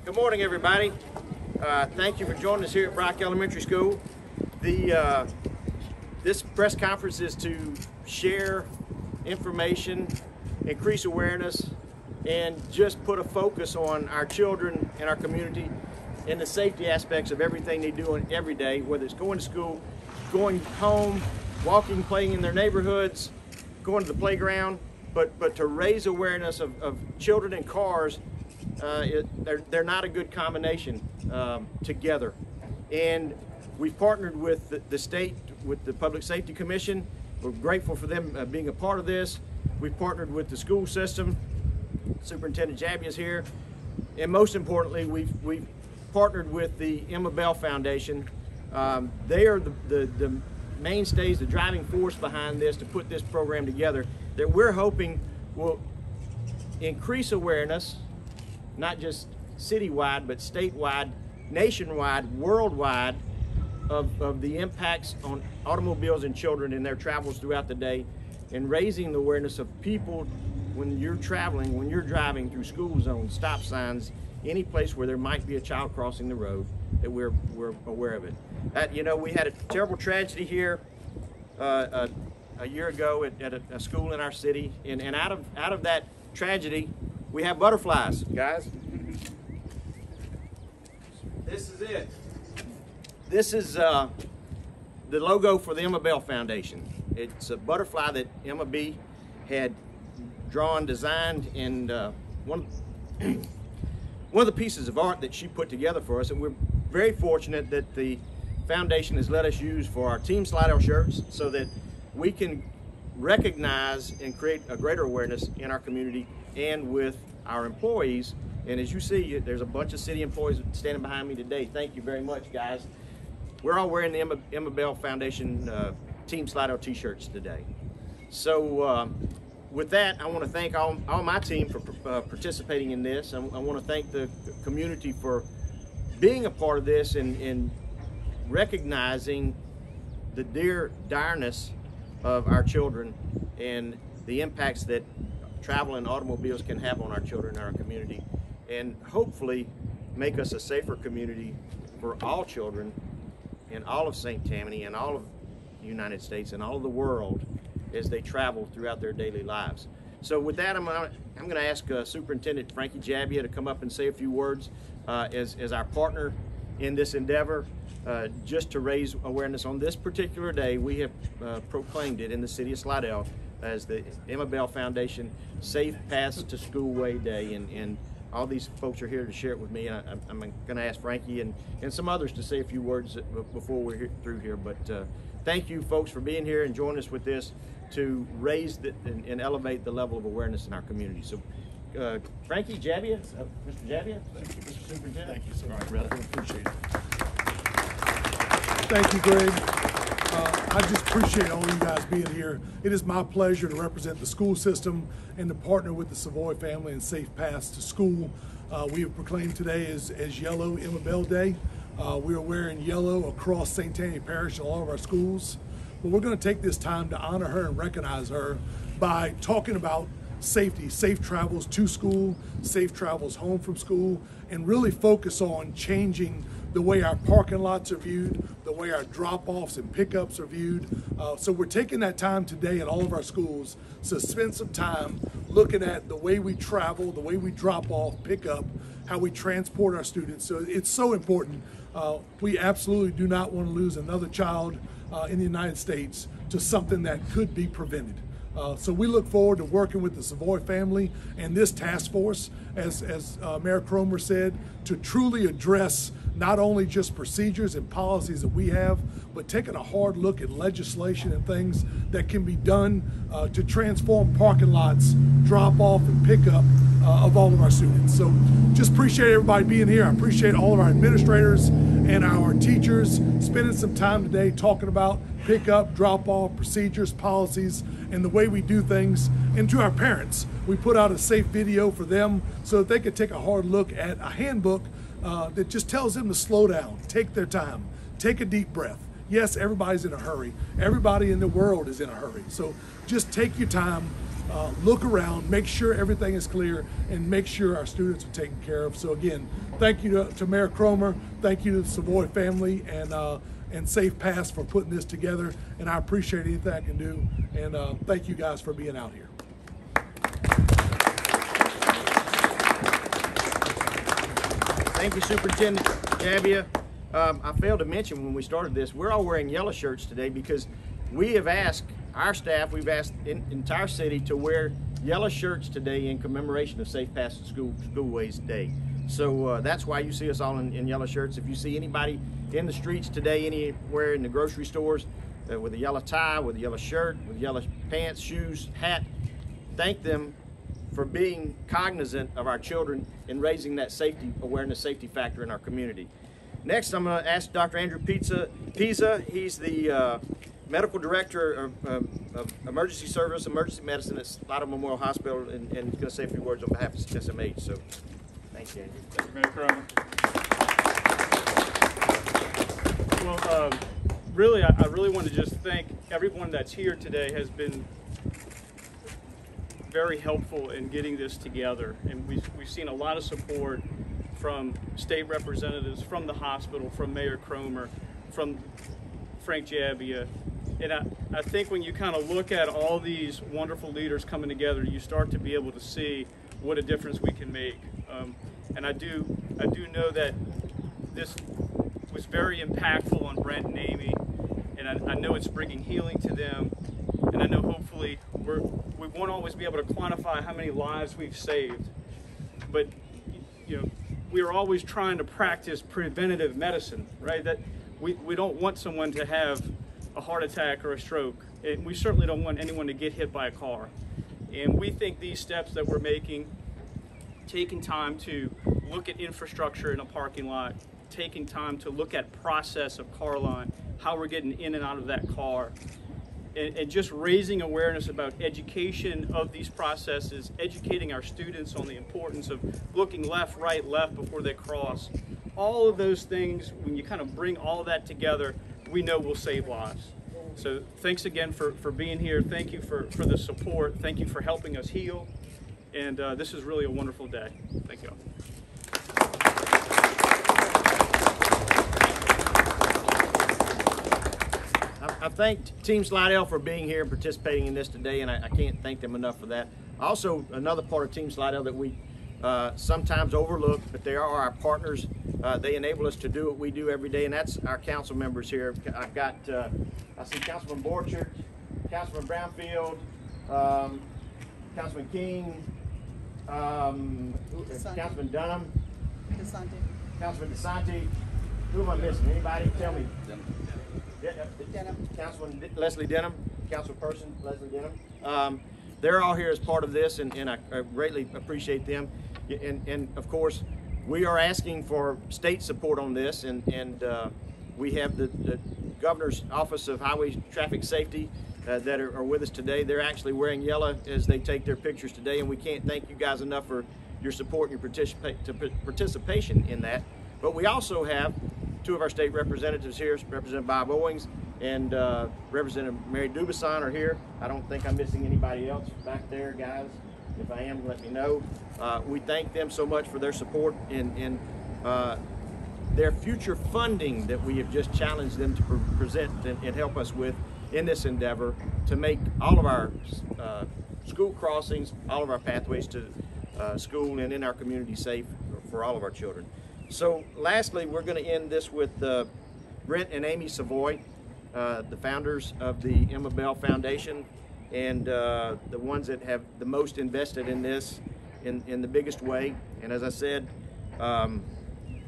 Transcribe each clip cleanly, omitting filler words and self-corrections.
Good morning, everybody. Thank you for joining us here at Brock Elementary School. This press conference is to share information, increase awareness, and just put a focus on our children and our community and the safety aspects of everything they do every day, whether it's going to school, going home, walking, playing in their neighborhoods, going to the playground, but to raise awareness of children and cars. They're not a good combination together. And we've partnered with the state, with the Public Safety Commission. We're grateful for them being a part of this. We've partnered with the school system. Superintendent Jabbia is here. And most importantly, we've partnered with the Emma Bell Foundation. They are the mainstays, the driving force behind this to put this program together that we're hoping will increase awareness, not just citywide, but statewide, nationwide, worldwide, of the impacts on automobiles and children in their travels throughout the day, and raising the awareness of people when you're traveling, when you're driving through school zones, stop signs, any place where there might be a child crossing the road, that we're aware of it. You know, we had a terrible tragedy here a year ago at a school in our city, and out of that tragedy, we have butterflies, guys. This is it. This is the logo for the Emma Bell Foundation. It's a butterfly that Emma B had drawn, designed, and one of the pieces of art that she put together for us, and we're very fortunate that the foundation has let us use for our Team Slidell shirts so that we can recognize and create a greater awareness in our community and with our employees. And as you see, there's a bunch of city employees standing behind me today. Thank you very much, guys. We're all wearing the Emma Bell Foundation Team Slidell t-shirts today. So with that, I want to thank all my team for participating in this. I want to thank the community for being a part of this and recognizing the direness of our children and the impacts that travel and automobiles can have on our children and our community, and hopefully make us a safer community for all children in all of St. Tammany and all of the United States and all of the world as they travel throughout their daily lives. So with that, I'm going to ask Superintendent Frankie Jabbia to come up and say a few words as our partner in this endeavor, just to raise awareness on this particular day. We have proclaimed it in the City of Slidell as the Emma Bell Foundation Safe Paths to School Way Day, and all these folks are here to share it with me. I'm going to ask Frankie and some others to say a few words before we're through here. But thank you, folks, for being here and joining us with this to raise and elevate the level of awareness in our community. So, Frankie, Jabbia, Mr. Jabbia, thank you, Mr. Superintendent. Thank you so much, brother. Appreciate it. Thank you, Greg. I just appreciate all you guys being here. It is my pleasure to represent the school system and to partner with the Savoie family in Safe Paths to School. We have proclaimed today as Yellow Emma Bell Day. We are wearing yellow across St. Tammany Parish in all of our schools. But we're going to take this time to honor her and recognize her by talking about safety, safe travels to school, safe travels home from school, and really focus on changing the way our parking lots are viewed, the way our drop-offs and pickups are viewed. So we're taking that time today in all of our schools to spend some time looking at the way we travel, the way we drop off, pick up, how we transport our students. So it's so important. We absolutely do not want to lose another child in the United States to something that could be prevented. So we look forward to working with the Savoie family and this task force, as Mayor Cromer said, to truly address not only just procedures and policies that we have, but taking a hard look at legislation and things that can be done to transform parking lots, drop off and pick up of all of our students. So just appreciate everybody being here. I appreciate all of our administrators and our teachers spending some time today talking about pick up, drop off, procedures, policies, and the way we do things. And to our parents, we put out a safe video for them so that they could take a hard look at a handbook that just tells them to slow down, take their time, take a deep breath. Yes, everybody's in a hurry. Everybody in the world is in a hurry. So just take your time, look around, make sure everything is clear, and make sure our students are taken care of. So again, thank you to Mayor Cromer, thank you to the Savoie family and Safe Pass for putting this together, and I appreciate anything I can do, and thank you guys for being out here. Thank you, Superintendent Jabbia. I failed to mention when we started this, we're all wearing yellow shirts today because we have asked our staff, we've asked the entire city to wear yellow shirts today in commemoration of Safe Passage Schoolways Day. So that's why you see us all in yellow shirts. If you see anybody in the streets today, anywhere in the grocery stores, with a yellow tie, with a yellow shirt, with yellow pants, shoes, hat, thank them for being cognizant of our children in raising that safety awareness, safety factor in our community. Next, I'm going to ask Dr. Andrew Pisa. He's the Medical Director of Emergency Service, Emergency Medicine at Slidell Memorial Hospital, and he's going to say a few words on behalf of SMH. So, thanks, Andrew. Thank you, Mayor Cromer. Well, really, I really want to just thank everyone that's here today. Has been very helpful in getting this together, and we've seen a lot of support from state representatives, from the hospital, from Mayor Cromer, from Frank Jabbia. And I think when you kind of look at all these wonderful leaders coming together, you start to be able to see what a difference we can make. And I do know that this was very impactful on Brent and Amy, and I know it's bringing healing to them. And I know hopefully we won't always be able to quantify how many lives we've saved, but we are always trying to practice preventative medicine, right? That we don't want someone to have a heart attack or a stroke, and we certainly don't want anyone to get hit by a car. And we think these steps that we're making, taking time to look at infrastructure in a parking lot, taking time to look at process of car line, how we're getting in and out of that car, and just raising awareness about education of these processes, educating our students on the importance of looking left, right, left before they cross. All of those things, when you kind of bring all of that together, we know will save lives. So thanks again for being here. Thank you for the support. Thank you for helping us heal. And this is really a wonderful day. Thank you all. I thank Team Slidell for being here and participating in this today, and I can't thank them enough for that. Also, another part of Team Slidell that we sometimes overlook, but they are our partners. They enable us to do what we do every day, and that's our council members here. I've got, I see Councilman Borchert, Councilman Brownfield, Councilman King, Councilman Dunham, Councilman DeSanti. Who am I missing? Anybody? Tell me. Councilman Leslie Denham, Councilperson Leslie Denham. They're all here as part of this, and I greatly appreciate them. And of course, we are asking for state support on this, and we have the Governor's Office of Highway Traffic Safety that are with us today. They're actually wearing yellow as they take their pictures today, and we can't thank you guys enough for your support and your participation in that. But we also have two of our state representatives here, Representative Bob Owings and Representative Mary Dubuisson are here. I don't think I'm missing anybody else back there, guys. If I am, let me know. We thank them so much for their support in their future funding that we have just challenged them to present and help us with in this endeavor to make all of our school crossings, all of our pathways to school and in our community safe for all of our children. So lastly, we're going to end this with Brent and Amy Savoie, the founders of the Emma Bell Foundation, and the ones that have the most invested in this in the biggest way. And as I said,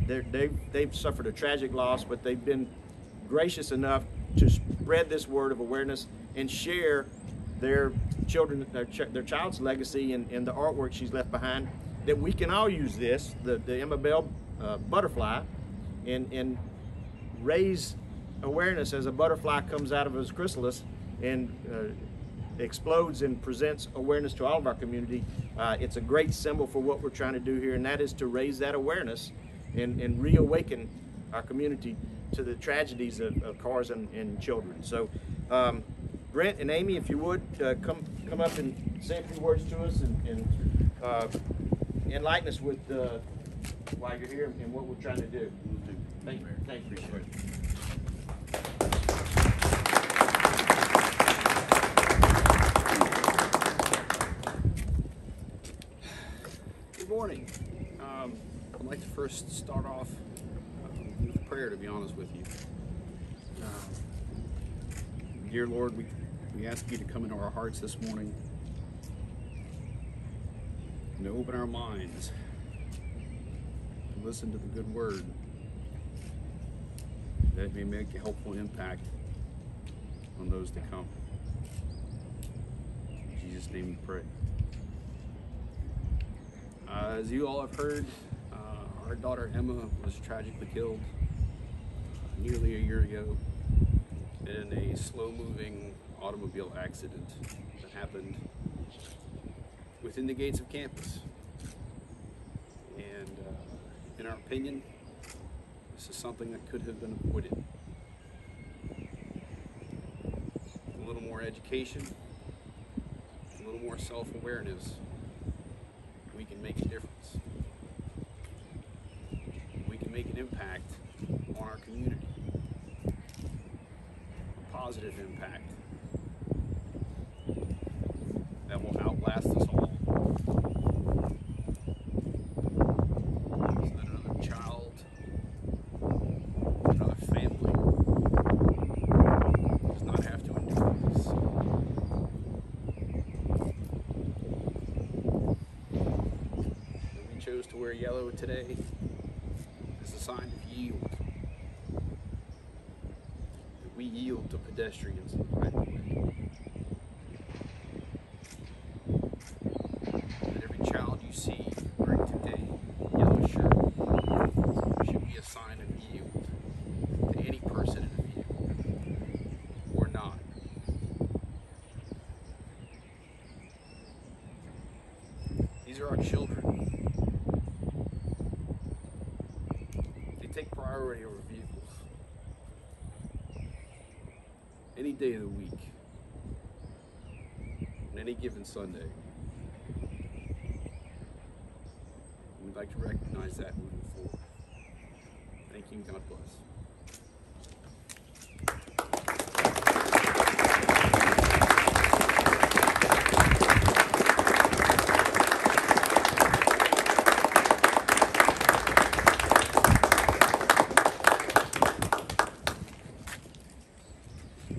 they've suffered a tragic loss, but they've been gracious enough to spread this word of awareness and share their child's legacy and the artwork she's left behind, that we can all use this, the Emma Bell butterfly, and raise awareness as a butterfly comes out of its chrysalis and explodes and presents awareness to all of our community. It's a great symbol for what we're trying to do here, and that is to raise that awareness and reawaken our community to the tragedies of cars and children. So Brent and Amy, if you would, come up and say a few words to us and enlighten us with why you're here and what we're trying to do. Thank you. Thank you. Appreciate it. Good morning. I'd like to first start off with a prayer, to be honest with you. Dear Lord, we ask you to come into our hearts this morning and to open our minds to listen to the good word, that it may make a helpful impact on those to come. In Jesus' name we pray. As you all have heard, our daughter Emma was tragically killed nearly a year ago in a slow-moving automobile accident that happened within the gates of campus. And in our opinion, this is something that could have been avoided. A little more education, a little more self-awareness, we can make a difference. We can make an impact on our community. A positive impact that will outlast us all. So that another child, another family does not have to endure this. We chose to wear yellow today as a sign of yield. That we yield to pedestrians in the right of way. That every child you see wearing today a yellow shirt should be a sign of yield to any person in a vehicle or not. These are our children. They take priority over vehicles any day of the week, on any given Sunday. We'd like to recognize that moving forward. Thank you and God bless.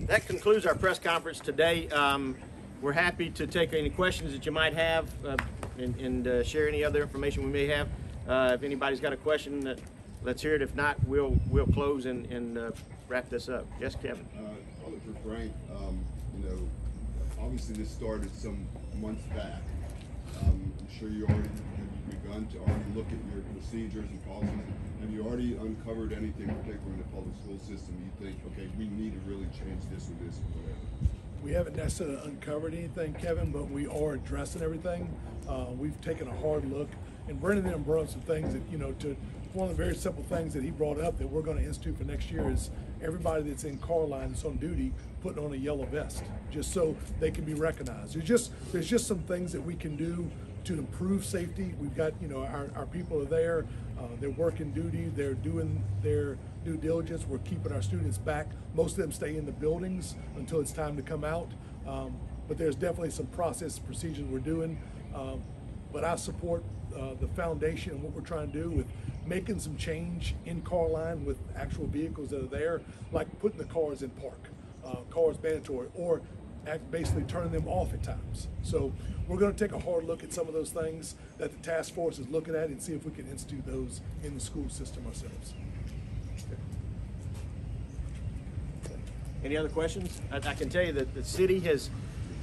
That concludes our press conference today. We're happy to take any questions that you might have and share any other information we may have. If anybody's got a question, let's hear it. If not, we'll close and wrap this up. Yes, Kevin. Probably for Brent, you know, obviously this started some months back. I'm sure you already have begun to already look at your procedures and policies. Have you already uncovered anything, particularly in the public school system, you think, okay, we need to really change this or this or whatever? We haven't necessarily uncovered anything, Kevin, but we are addressing everything. We've taken a hard look, and Brent and them brought up some things that, you know, to one of the very simple things that he brought up that we're going to institute for next year is everybody that's in car line that's on duty putting on a yellow vest, just so they can be recognized. There's just some things that we can do to improve safety. We've got, you know, our people are there, they're working duty, they're doing their due diligence. We're keeping our students back. Most of them stay in the buildings until it's time to come out. But there's definitely some process procedures we're doing. But I support the foundation and what we're trying to do with making some change in car line with actual vehicles that are there, like putting the cars in park, cars mandatory, or basically turning them off at times. So we're going to take a hard look at some of those things that the task force is looking at and see if we can institute those in the school system ourselves. Any other questions? I can tell you that the city has,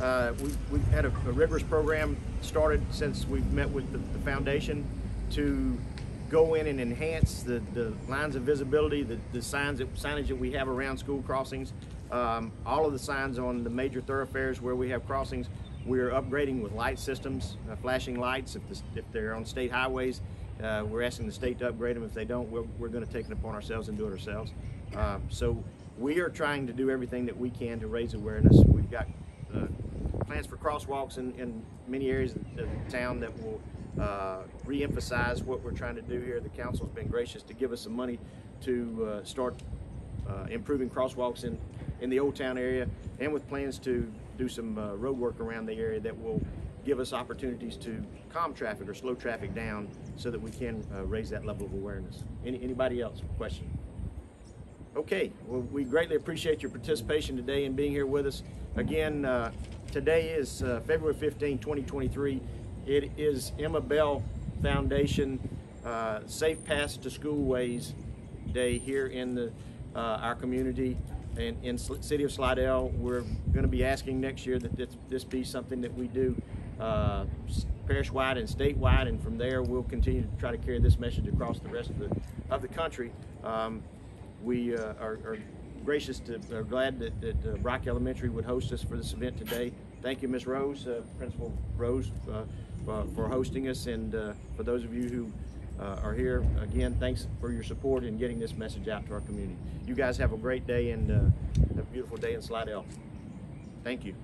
we've had a rigorous program started since we've met with the foundation to go in and enhance the lines of visibility, the signage that we have around school crossings. All of the signs on the major thoroughfares where we have crossings, we're upgrading with light systems, flashing lights. If they're on state highways, we're asking the state to upgrade them. If they don't, we're going to take it upon ourselves and do it ourselves. So we are trying to do everything that we can to raise awareness. We've got plans for crosswalks in many areas of the town that will re-emphasize what we're trying to do here. The council's been gracious to give us some money to start improving crosswalks in the Old Town area, and with plans to do some road work around the area that will give us opportunities to calm traffic or slow traffic down so that we can raise that level of awareness. Anybody else? Question? Okay, well, we greatly appreciate your participation today and being here with us. Again, today is February 15, 2023. It is Emma Bell Foundation Safe Pass to Schoolways Day here in our community and in City of Slidell. We're going to be asking next year that this be something that we do parish-wide and statewide, and from there we'll continue to try to carry this message across the rest of the country. We are gracious are glad that Brock Elementary would host us for this event today. Thank you, Ms. Rose, Principal Rose, for hosting us, and for those of you who are here, again, thanks for your support in getting this message out to our community. You guys have a great day and a beautiful day in Slidell. Thank you.